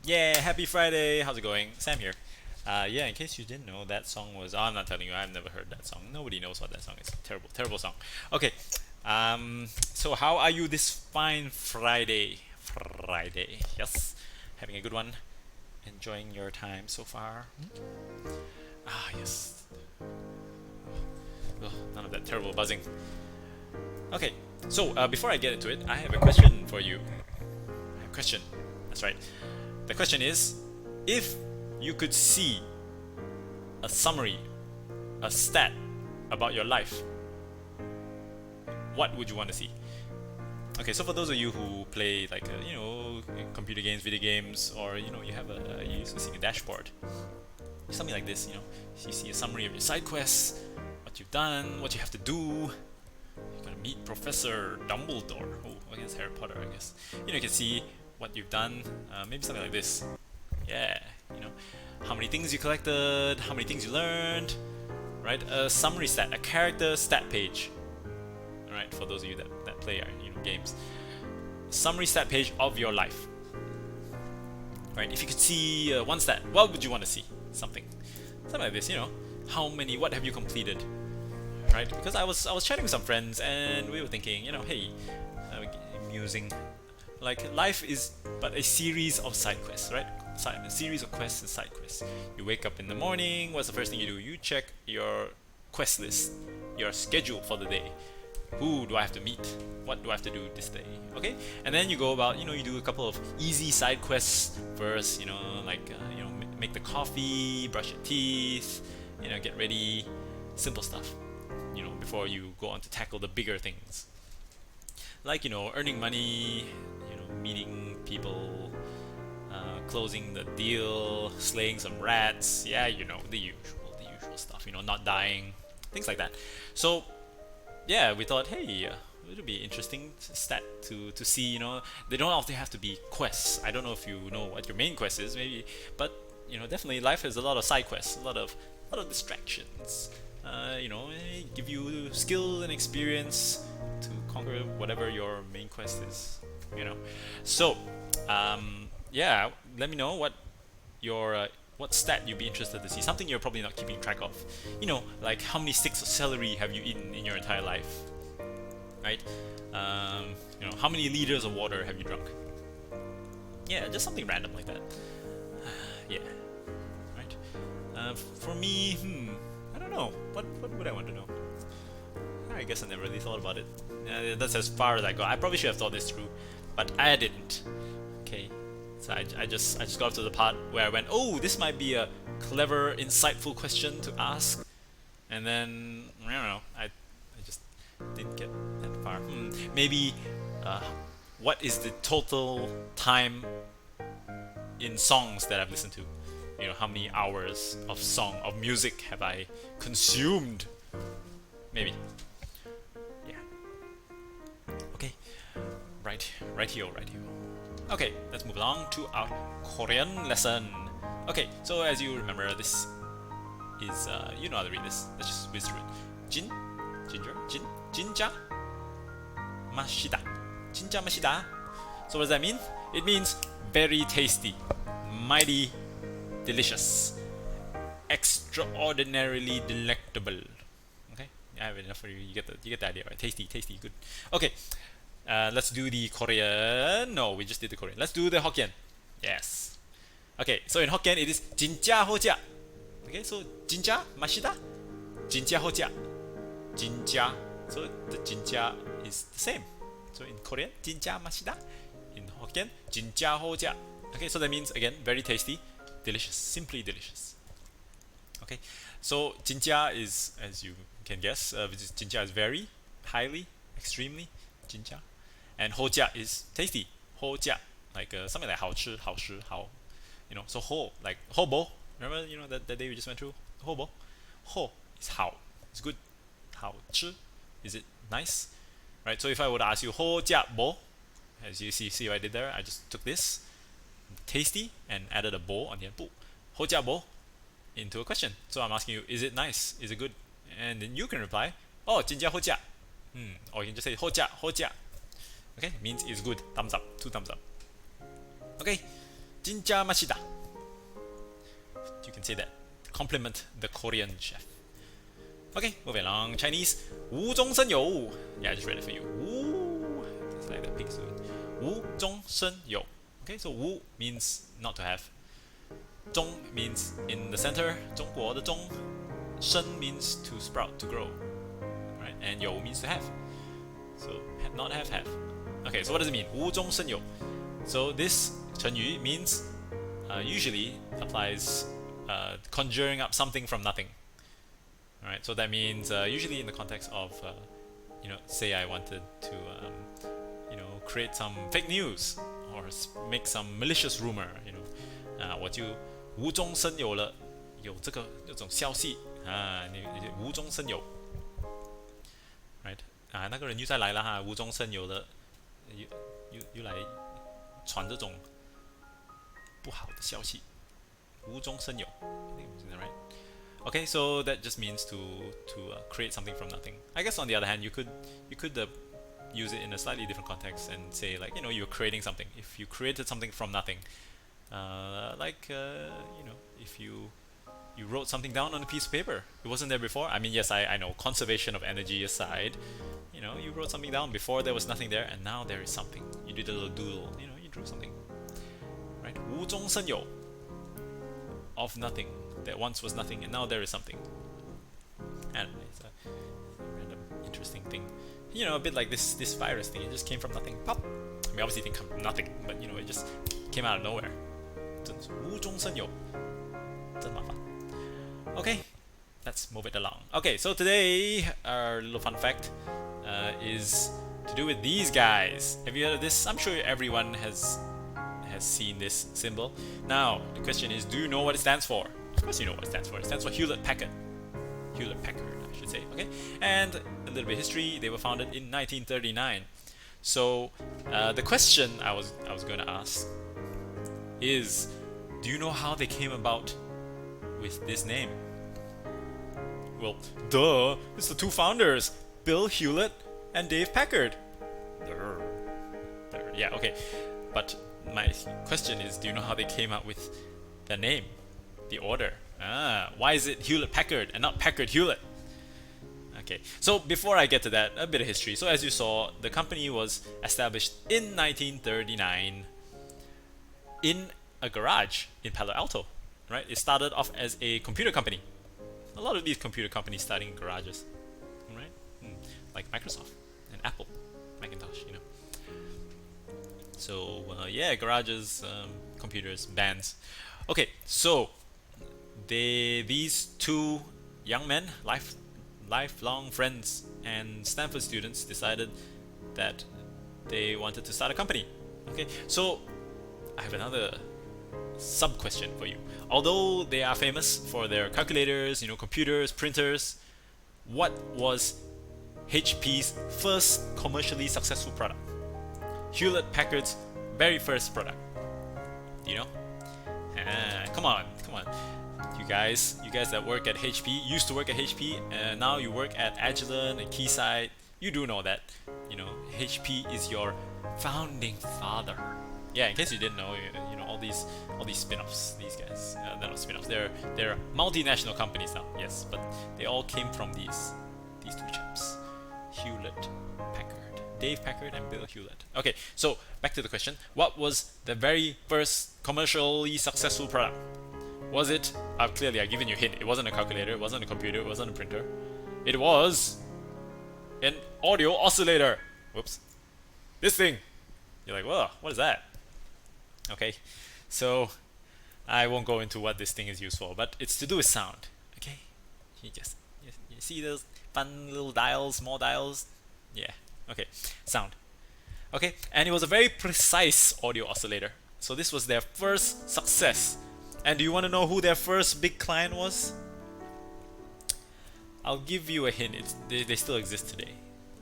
Yeah, happy Friday. How's it going? Sam here. Yeah, in case you didn't know, that song was. Oh, I'm not telling you. I've never heard that song. Nobody knows what that song is. Terrible, terrible song. Okay. So how are you this fine Friday? Friday. Yes. Having a good one. Enjoying your time so far. Ah, yes. Ugh, none of that terrible buzzing. Okay. So before I get into it, I have a question for you. I have a question. That's right. The question is, if you could see a summary, a stat about your life, what would you want to see? Okay, so for those of you who play like computer games, video games, or you have you used to see a dashboard, something like this. You see a summary of your side quests, what you've done, what you have to do. You're gonna meet Professor Dumbledore. Oh, I guess Harry Potter. I guess you can see what you've done. Maybe something like this. Yeah, how many things you collected, how many things you learned, right? A summary stat, a character stat page. All right, for those of you that play games, summary stat page of your life. Right? If you could see one stat, what would you want to see? Something like this. What have you completed? Right? Because I was chatting with some friends and we were thinking, hey, musing, like life is but a series of side quests, right? A series of quests and side quests. You wake up in the morning. What's the first thing you do? You check your quest list, your schedule for the day. Who do I have to meet? What do I have to do this day? Okay, and then you go about, you do a couple of easy side quests first. Make the coffee, brush your teeth, get ready, simple stuff. Before you go on to tackle the bigger things, like earning money, meeting people, closing the deal, slaying some rats. Yeah, the usual stuff. Not dying, things like that. So yeah, we thought, hey, it would be interesting stat to see. They don't often have to be quests. I don't know if you know what your main quest is, maybe, but definitely life has a lot of side quests, a lot of distractions. Give you skill and experience to conquer whatever your main quest is. So yeah, let me know what stat you'd be interested to see. Something you're probably not keeping track of. Like how many sticks of celery have you eaten in your entire life, right? How many liters of water have you drunk? Yeah, just something random like that. Yeah, right. For me, I don't know. What would I want to know? I guess I never really thought about it. That's as far as I got. I probably should have thought this through, but I didn't. Okay. So I just got to the part where I went, oh, this might be a clever, insightful question to ask, and then I don't know, I just didn't get that far. Maybe what is the total time in songs that I've listened to? How many hours of music have I consumed? Maybe. Yeah. Okay. Right here. Okay, let's move along to our Korean lesson. Okay, so as you remember, this is you know how to read this. Let's just whiz through it. Jinja, mashida. Jinja mashida. So what does that mean? It means very tasty, mighty delicious, extraordinarily delectable. Okay, I have enough for you. You get the idea, right? Tasty, good. Okay. Let's do the Korean. No, we just did the Korean. Let's do the Hokkien. Yes. Okay, so in Hokkien it is 진짜 호자. Okay, so 진짜 맛있다. 진짜 호자. 진짜. So the 진짜 is the same. So in Korean 진짜 맛있다. In Hokkien 진짜 호자. Okay, so that means again very tasty, delicious, simply delicious. Okay, so 진짜 is, as you can guess, 진짜 is very, highly, extremely. 진짜. And 호자 is tasty. 호자, like something like 好吃, 好吃, 好. So ho, like hobo. Remember, that day we just went through? Hobo. Ho is 好. It's good. 好吃. Is it nice? Right, so if I would ask you, 호자 뭐? As you see what I did there? I just took this, tasty, and added a bo on the end. 호자 뭐? Into a question. So I'm asking you, is it nice? Is it good? And then you can reply, oh, 진짜 호자. Or you can just say 호자. Okay, means it's good. Thumbs up. 2 thumbs up. Okay, 진짜 맛있다. You can say that. Compliment the Korean chef. Okay, moving along. Chinese. 无中生有. Yeah, I just read it for you. 无. It's like that pig suit. 无中生有. Okay, so 无 means not to have. 中 means in the center. 中国的中. 生 means to sprout, to grow. Right? And 有 means to have. So not have. Okay, so what does it mean? 无中生有. So this 成语 means usually applies conjuring up something from nothing. Alright, so that means usually in the context of say I wanted to create some fake news or make some malicious rumor, 我就无中生有了有这种消息你无中生有 right 那个人又再来了哈无中生有了又来传这种不好的消息无中生有 right okay so that just means to create something from nothing I guess on the other hand you could use it in a slightly different context and say like you're creating something if you created something from nothing if you wrote something down on a piece of paper it wasn't there before I mean yes I know conservation of energy aside you wrote something down before there was nothing there and now there is something you did a little doodle you drew something right 无中生有 of nothing that once was nothing and now there is something and it's a random interesting thing a bit like this virus thing it just came from nothing pop I mean obviously it didn't come from nothing but it just came out of nowhere 无中生有真麻烦 okay let's move it along okay so today our little fun fact is to do with these guys have you heard of this I'm sure everyone has seen this symbol now the question is do you know what it stands for of course you know what it stands for Hewlett-Packard I should say okay and a little bit of history they were founded in 1939 so the question I was going to ask is do you know how they came about with this name well duh it's the two founders Bill Hewlett and Dave Packard yeah okay but my question is do you know how they came up with the name the order why is it Hewlett-Packard and not Packard-Hewlett okay so before I get to that a bit of history so as you saw the company was established in 1939 in a garage in Palo Alto right it started off as a computer company a lot of these computer companies starting in garages right like Microsoft and Apple Macintosh so yeah garages computers bands okay so these two young men lifelong friends and Stanford students decided that they wanted to start a company okay so I have another sub question for you although they are famous for their calculators computers printers what was HP's first commercially successful product Hewlett-Packard's very first product do you know come on you guys that work at HP used to work at HP and now you work at Agilent and Keysight you do know that HP is your founding father yeah in case you didn't know all these spin-offs these guys they're not spin-offs they're multinational companies now yes but they all came from these two chaps Hewlett-Packard Dave Packard and Bill Hewlett okay so back to the question what was the very first commercially successful product was it clearly I've given you a hint it wasn't a calculator it wasn't a computer it wasn't a printer it was an audio oscillator whoops this thing you're like whoa what is that okay so I won't go into what this thing is used for but it's to do with sound okay you see those fun little dials small dials yeah okay sound okay and it was a very precise audio oscillator so this was their first success and do you want to know who their first big client was I'll give you a hint they still exist today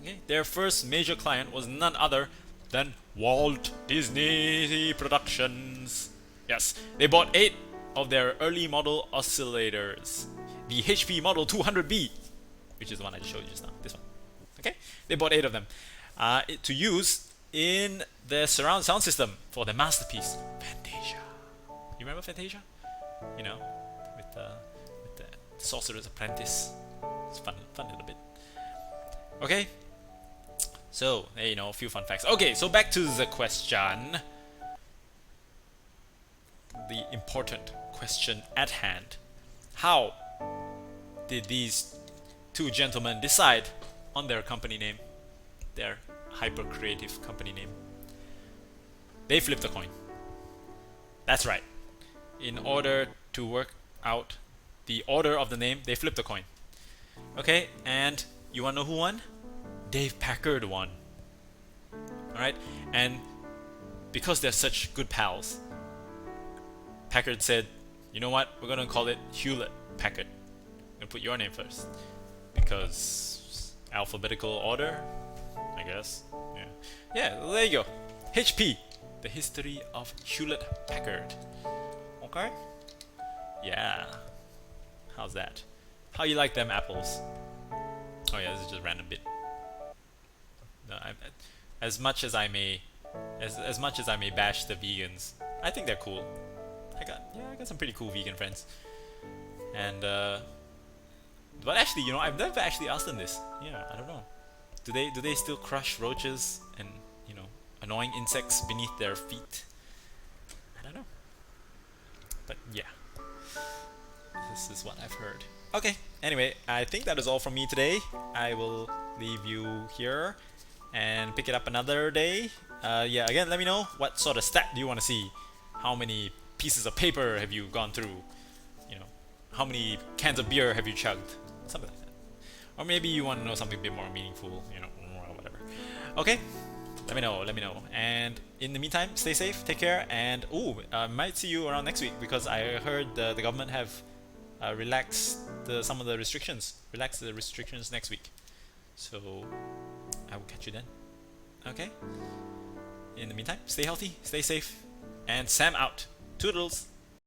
okay their first major client was none other than Walt Disney Productions yes they bought 8 of their early model oscillators the HP Model 200B which is the one I just showed you just now this one okay they bought 8 of them to use in their surround sound system for their masterpiece Fantasia You remember Fantasia? You know, with the Sorcerer's Apprentice. It's fun little bit. Okay. So, you know, a few fun facts. Okay, so back to the question. The important question at hand. How did these two gentlemen decide on their company name? Their hyper creative company name. They flipped a coin. That's right. In order to work out the order of the name, they flipped a coin. Okay, and you wanna know who won? Dave Packard won. Alright, and because they're such good pals, Packard said, you know what, we're gonna call it Hewlett-Packard. I'm gonna put your name first. Because alphabetical order, I guess. Yeah, there you go. HP, the history of Hewlett-Packard. Okay? Yeah. How's that? How you like them apples? Oh yeah, this is just a random bit. No, as much as I may bash the vegans, I think they're cool. I got some pretty cool vegan friends. And but actually, you know, I've never actually asked them this. Yeah, I don't know. Do they still crush roaches and, you know, annoying insects beneath their feet? I don't know. But yeah. This is what I've heard. Okay, anyway, I think that is all from me today. I will leave you here and pick it up another day. Yeah, again, let me know what sort of stat do you want to see. How many pieces of paper have you gone through? You know, how many cans of beer have you chugged? Something like that. Or maybe you want to know something a bit more meaningful, you know, or whatever. Okay, let me know. And in the meantime, stay safe, take care, and might see you around next week, because I heard the government have relaxed some of the restrictions. Relax the restrictions next week. So I will catch you then. Okay? In the meantime, stay healthy, stay safe, and Sam out. Toodles!